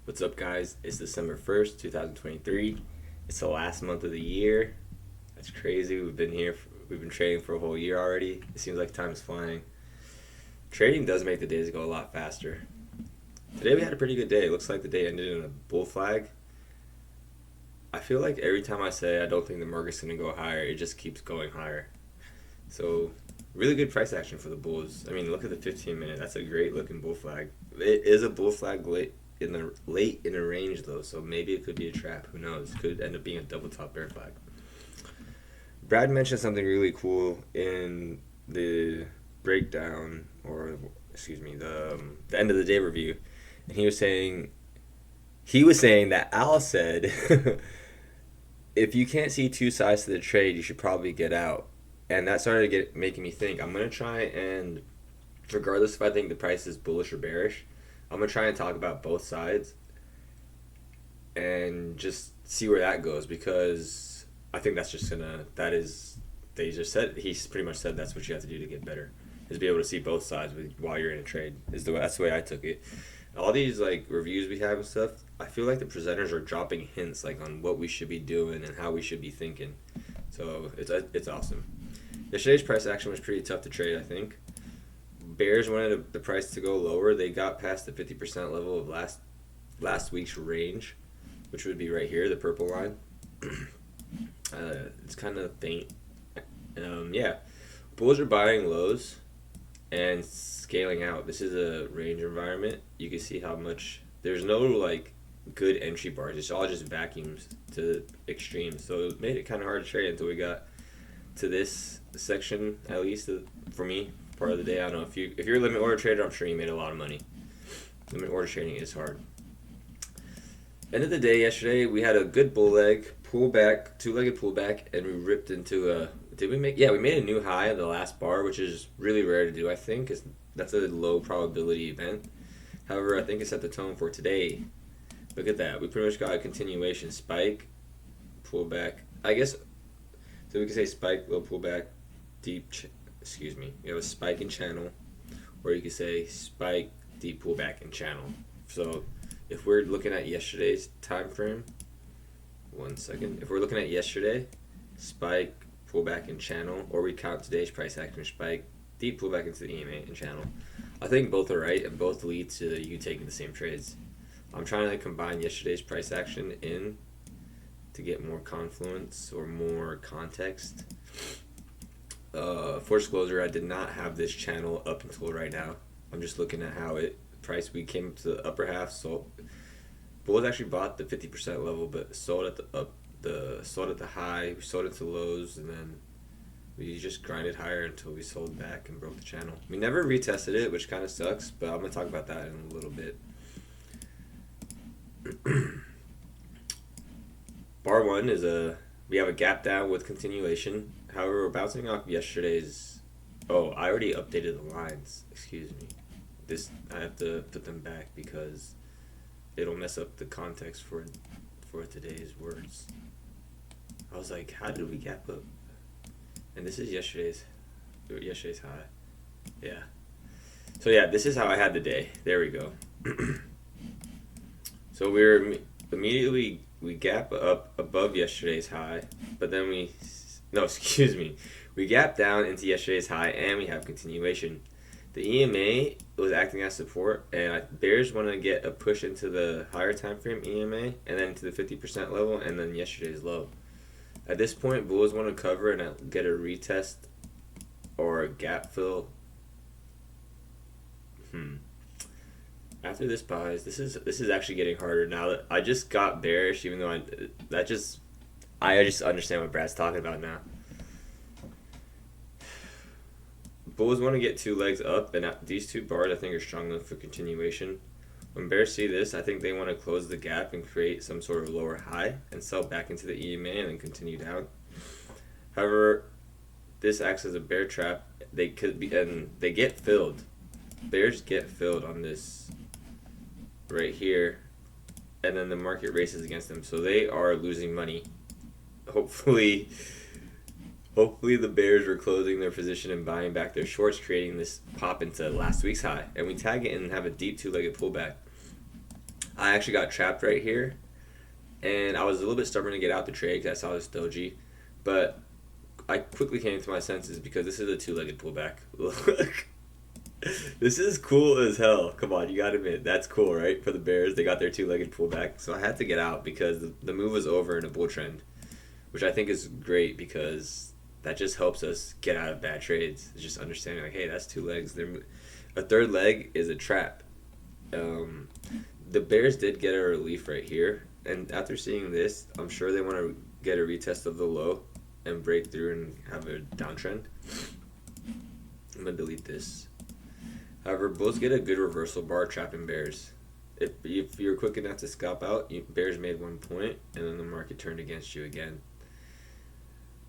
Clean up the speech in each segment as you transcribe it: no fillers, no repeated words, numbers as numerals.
What's up, guys? It's December 1st, 2023. It's the last month of the year. That's crazy. We've been trading for a whole year already. It seems like time's flying. Trading does make the days go a lot faster. Today we had a pretty good day. It looks like the day ended in a bull flag. I feel like every time I say I don't think the market's going to go higher, it just keeps going higher. So, really good price action for the bulls. I mean, look at the 15-minute. That's a great looking bull flag. It is a bull flag late in the range though, so maybe it could be a trap. Who knows? Could end up being a double top bear flag. Brad mentioned something really cool in the breakdown, or excuse me, the end of the day review, and he was saying that Al said, if you can't see two sides to the trade, you should probably get out, and that started making me think. I'm gonna try and, regardless if I think the price is bullish or bearish, I'm gonna try and talk about both sides and just see where that goes, because I think he's pretty much said that's what you have to do to get better, is be able to see both sides while you're in a trade. That's the way I took it. All these like reviews we have and stuff, I feel like the presenters are dropping hints like on what we should be doing and how we should be thinking. So it's awesome. Yesterday's price action was pretty tough to trade, I think. Bears wanted the price to go lower. They got past the 50% level of last week's range, which would be right here, the purple line. It's kind of faint. Yeah. Bulls are buying lows and scaling out. This is a range environment. You can see how much there's no like good entry bars. It's all just vacuums to extremes. So it made it kind of hard to trade until we got to this section, at least for me. Part of the day. I don't know if you're a limit order trader, I'm sure you made a lot of money. Limit order trading is hard. End of the day yesterday, we had a good bull leg pullback, two-legged pullback, and we ripped into a. We made a new high on the last bar, which is really rare to do. I think that's a low probability event. However, I think it set the tone for today. Look at that. We pretty much got a continuation spike, pullback. I guess so. We can say spike, low pullback, deep. You have a spike in channel, or you could say spike, deep pullback in channel. So if we're looking at yesterday's time frame, if we're looking at yesterday, spike, pullback in channel, or we count today's price action, spike, deep pullback into the EMA in channel, I think both are right and both lead to you taking the same trades. I'm trying to combine yesterday's price action in to get more confluence or more context. For disclosure, I did not have this channel up until right now. I'm just looking at how we came up to the upper half. So bulls actually bought the 50% level, but sold at the high. We sold into lows, and then we just grinded higher until we sold back and broke the channel. We never retested it, which kind of sucks, but I'm gonna talk about that in a little bit. Bar one is we have a gap down with continuation. However, we're bouncing off yesterday's. Oh, I already updated the lines. Excuse me. I have to put them back because it'll mess up the context for today's words. I was like, how did we gap up? And this is yesterday's high. Yeah. So yeah, this is how I had the day. There we go. So we gap up above yesterday's high, but then we gap down into yesterday's high, and we have continuation. The EMA was acting as support, and bears want to get a push into the higher time frame EMA, and then to the 50% level, and then yesterday's low. At this point, bulls want to cover and get a retest or a gap fill. After this buys, this is actually getting harder now that I just got bearish, even though I just understand what Brad's talking about now. Bulls want to get two legs up, and these two bars I think are strong enough for continuation. When bears see this, I think they want to close the gap and create some sort of lower high and sell back into the EMA and then continue down. However, this acts as a bear trap. They get filled. Bears get filled on this right here, and then the market races against them, so they are losing money. Hopefully the bears were closing their position and buying back their shorts, creating this pop into last week's high, and we tag it and have a deep two-legged pullback. I actually got trapped right here, and I was a little bit stubborn to get out the trade because I saw this doji, but I quickly came to my senses because this is a two-legged pullback. Look, this is cool as hell. Come on, you gotta admit that's cool, right? For the Bears, they got their two-legged pullback, so I had to get out because the move was over in a bull trend, which I think is great because that just helps us get out of bad trades. It's just understanding like, hey, that's two legs. A third leg is a trap. The Bears did get a relief right here, and after seeing this, I'm sure they want to get a retest of the low and break through and have a downtrend. I'm gonna delete this. However, Bulls get a good reversal bar trapping Bears. If you're quick enough to scalp out, Bears made 1 point, and then the market turned against you again.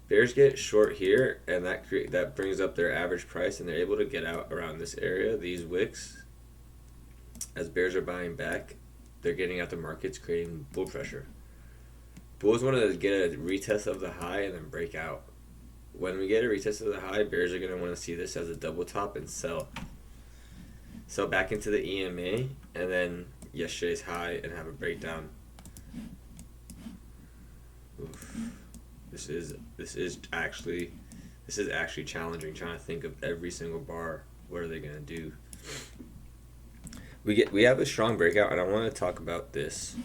Bears get short here, and that brings up their average price, and they're able to get out around this area. These wicks, as Bears are buying back, they're getting out the markets, creating bull pressure. Bulls want to get a retest of the high and then break out. When we get a retest of the high, Bears are going to want to see this as a double top and sell. Sell back into the EMA, and then yesterday's high and have a breakdown. Oof. This is actually challenging, trying to think of every single bar. What are they gonna do? We have a strong breakout, and I want to talk about this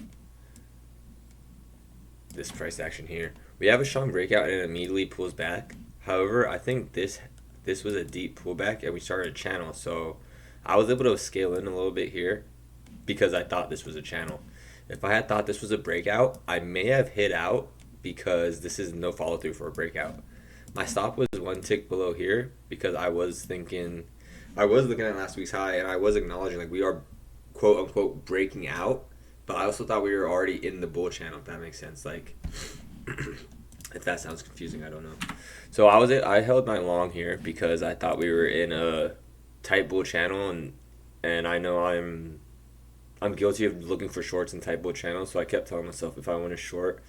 price action here. We have a strong breakout and it immediately pulls back. However, I think this was a deep pullback and we started a channel, so I was able to scale in a little bit here because I thought this was a channel. If I had thought this was a breakout, I may have hit out because this is no follow through for a breakout. My stop was one tick below here because I was looking at last week's high and I was acknowledging like we are quote unquote breaking out, but I also thought we were already in the bull channel, if that makes sense. Like if that sounds confusing, I don't know. So I held my long here because I thought we were in a tight bull channel, and I know I'm guilty of looking for shorts in tight bull channels, so I kept telling myself if I want to short,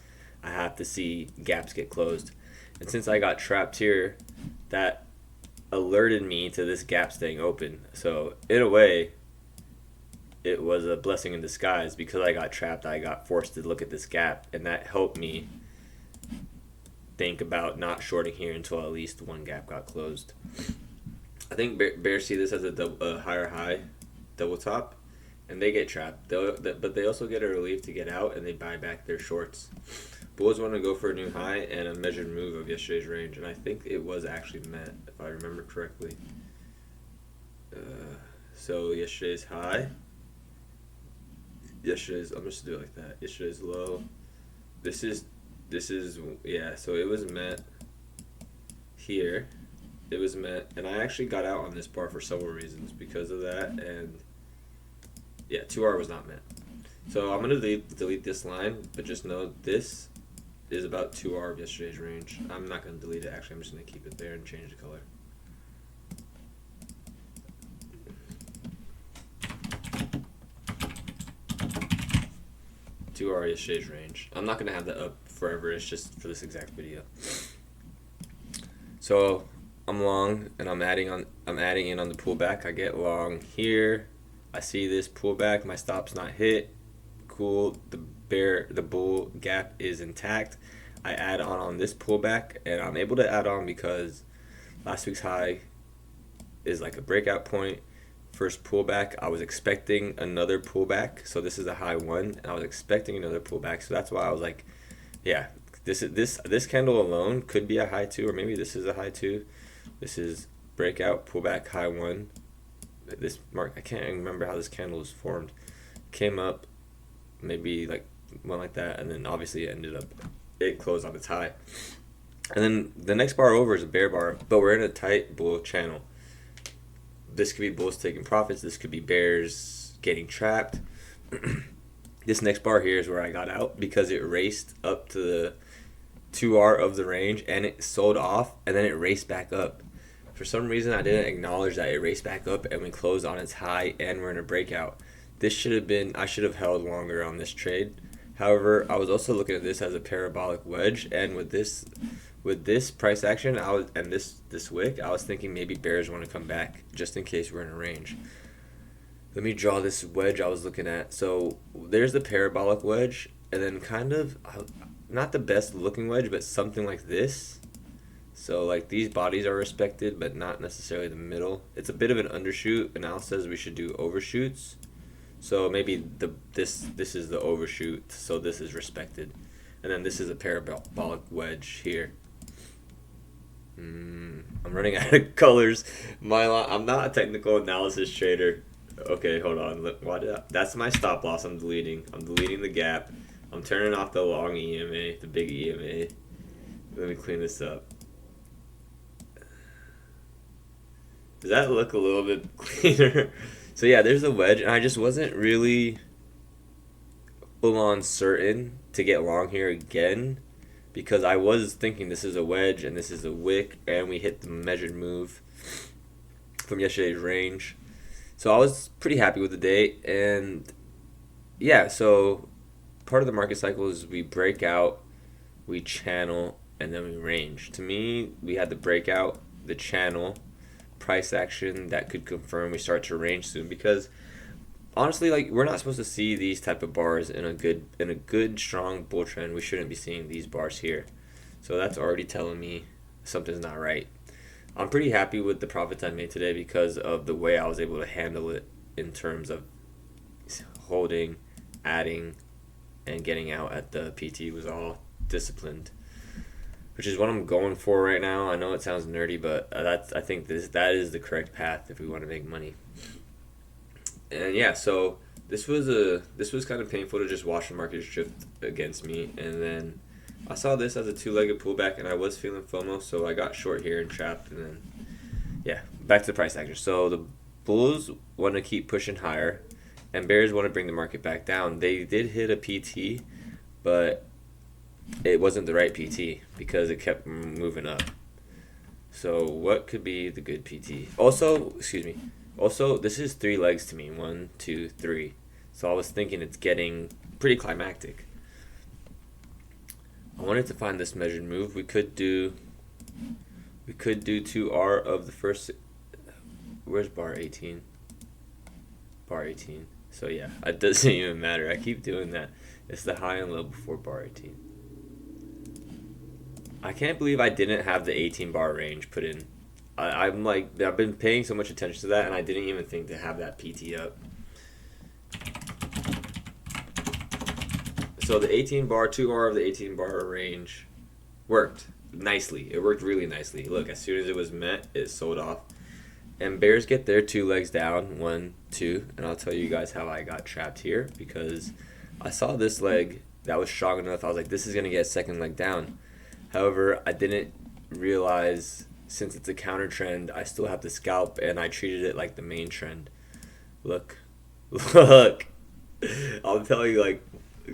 I have to see gaps get closed. And since I got trapped here, that alerted me to this gap staying open. So in a way, it was a blessing in disguise. Because I got trapped, I got forced to look at this gap, and that helped me think about not shorting here until at least one gap got closed. I think Bears see this as a higher high double top, and they get trapped. But they also get a relief to get out, and they buy back their shorts. Bulls want to go for a new high and a measured move of yesterday's range, and I think it was actually met, if I remember correctly. So yesterday's high. I'm just do it like that. Yesterday's low. This is yeah. So it was met here. It was met, and I actually got out on this bar for several reasons because of that, and yeah, 2R was not met. So I'm gonna delete this line, but just know this is about 2R of yesterday's range. I'm not gonna delete it. Actually, I'm just gonna keep it there and change the color. To our yesterday's range. I'm not gonna have that up forever. It's just for this exact video. So I'm long, and I'm adding in on the pullback. I get long here. I see this pullback. My stop's not hit. Cool. The bull gap is intact. I add on this pullback, and I'm able to add on because last week's high is like a breakout point. First pullback, I was expecting another pullback, so this is a high one, and I was expecting another pullback, so that's why I was like, yeah, this candle alone could be a high two, or maybe this is a high two. This is breakout, pullback, high one. This mark, I can't remember how this candle was formed. Came up, maybe like one like that, and then obviously it closed on its high. And then the next bar over is a bear bar, but we're in a tight bull channel. This could be bulls taking profits. This could be bears getting trapped. This next bar here is where I got out because it raced up to the 2R of the range and it sold off, and then it raced back up. For some reason, I didn't acknowledge that it raced back up and we closed on its high and we're in a breakout. I should have held longer on this trade. However, I was also looking at this as a parabolic wedge, and with this price action, this wick, I was thinking maybe bears want to come back just in case we're in a range. Let me draw this wedge I was looking at. So there's the parabolic wedge, and then kind of not the best looking wedge, but something like this. So like these bodies are respected, but not necessarily the middle. It's a bit of an undershoot, and Al says we should do overshoots. So maybe this is the overshoot, so this is respected, and then this is a parabolic wedge here. I'm running out of colors. I'm not a technical analysis trader. Okay, hold on. That's my stop loss. I'm deleting. I'm deleting the gap. I'm turning off the long EMA, the big EMA. Let me clean this up. Does that look a little bit cleaner? So yeah, there's a wedge, and I just wasn't really full on certain to get long here again, because I was thinking this is a wedge and this is a wick, and we hit the measured move from yesterday's range. So I was pretty happy with the day, and yeah, so part of the market cycle is we break out, we channel, and then we range. To me, we had the breakout, the channel, price action that could confirm we start to range soon, because honestly, like, we're not supposed to see these type of bars in a good strong bull trend. We shouldn't be seeing these bars here. So that's already telling me something's not right. I'm pretty happy with the profits I made today because of the way I was able to handle it in terms of holding, adding, and getting out at the PT was all disciplined, which is what I'm going for right now. I know it sounds nerdy, but I think that is the correct path if we want to make money. And yeah, so this was kind of painful to just watch the market drift against me, and then I saw this as a two-legged pullback, and I was feeling FOMO, so I got short here and trapped, and then yeah, back to the price action. So the bulls want to keep pushing higher, and bears want to bring the market back down. They did hit a PT, but it wasn't the right PT because it kept moving up. So what could be the good PT? Also, this is 3 legs to me. 1, 2, 3. So I was thinking it's getting pretty climactic. I wanted to find this measured move. We could do 2R of the first. Where's bar 18? Bar 18. So yeah, it doesn't even matter. I keep doing that. It's the high and low before bar 18. I can't believe I didn't have the 18 bar range put in. I've been paying so much attention to that, and I didn't even think to have that PT up. So the 18 bar, 2R of the 18 bar range worked nicely. It worked really nicely. Look, as soon as it was met, it sold off. And bears get their 2 legs down, 1, 2, and I'll tell you guys how I got trapped here, because I saw this leg that was strong enough. I was like, this is going to get a second leg down. However, I didn't realize, since it's a counter trend, I still have the scalp, and I treated it like the main trend. Look. I'll tell you, like,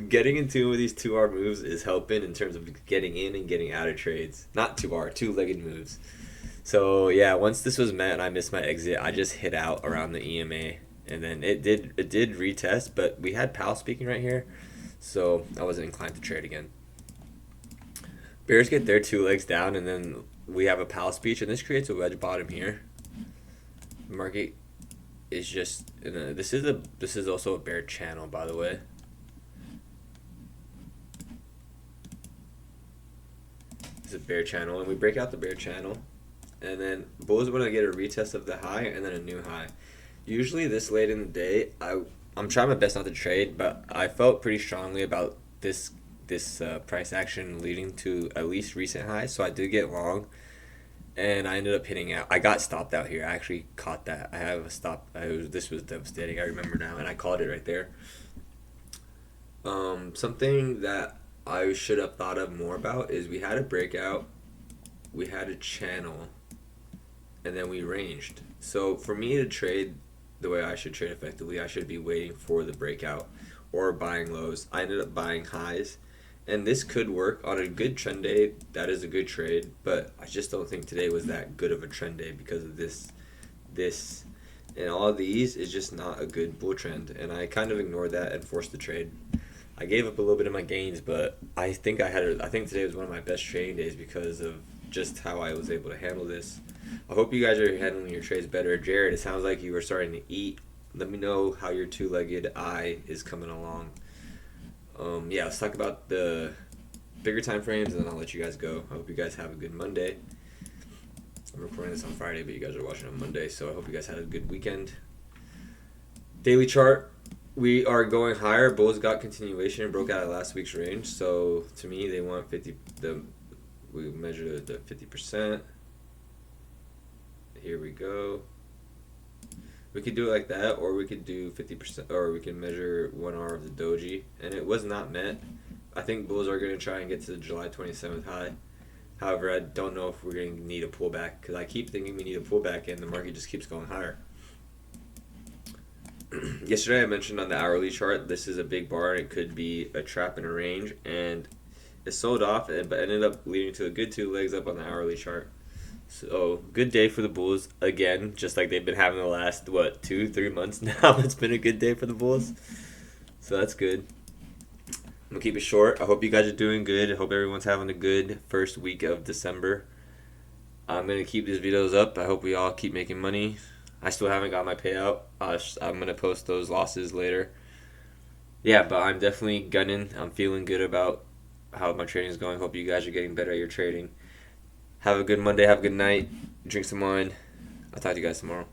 getting in tune with these 2R moves is helping in terms of getting in and getting out of trades. Not 2R, 2-legged moves. So yeah, once this was met and I missed my exit, I just hit out around the EMA, and then it did retest, but we had Pal speaking right here, so I wasn't inclined to trade again. Bears get their 2 legs down, and then we have a Pal speech, and this creates a wedge bottom here. The market is just this is also a bear channel, by the way. It's a bear channel, and we break out the bear channel, and then bulls want to get a retest of the high and then a new high. Usually this late in the day, I'm trying my best not to trade, but I felt pretty strongly about this price action leading to at least recent highs, so I did get long, and I ended up hitting out. I got stopped out here. I actually caught that. I have a stop. This was devastating. I remember now, and I called it right there. Something that I should have thought of more about is we had a breakout, we had a channel, and then we ranged. So for me to trade the way I should trade effectively, I should be waiting for the breakout or buying lows. I ended up buying highs, and this could work on a good trend day. That is a good trade, but I just don't think today was that good of a trend day because of this, and all of these is just not a good bull trend, and I kind of ignored that and forced the trade. I gave up a little bit of my gains, but I think today was one of my best trading days because of just how I was able to handle this. I hope you guys are handling your trades better. Jared, it sounds like you were starting to eat Let me know how your two-legged eye is coming along. Yeah, let's talk about the bigger time frames, and then I'll let you guys go. I hope you guys have a good Monday. I'm recording this on Friday, but you guys are watching on Monday, so I hope you guys had a good weekend. Daily chart, we are going higher. Bulls got continuation, broke out of last week's range. So to me, they want 50. We measure the 50%. Here we go. We could do it like that, or we could do 50%, or we can measure 1 hour of the doji, and it was not met. I think Bulls are going to try and get to the July 27th high. However, I don't know if we're going to need a pullback, because I keep thinking we need a pullback, and the market just keeps going higher. Yesterday I mentioned on the hourly chart, this is a big bar, and it could be a trap in a range, and it sold off, but ended up leading to a good 2 legs up on the hourly chart. So, good day for the Bulls again, just like they've been having the last, 2-3 months now. It's been a good day for the Bulls. So, that's good. I'm going to keep it short. I hope you guys are doing good. I hope everyone's having a good first week of December. I'm going to keep these videos up. I hope we all keep making money. I still haven't got my payout. I'm going to post those losses later. Yeah, but I'm definitely gunning. I'm feeling good about how my trading is going. Hope you guys are getting better at your trading. Have a good Monday. Have a good night. Drink some wine. I'll talk to you guys tomorrow.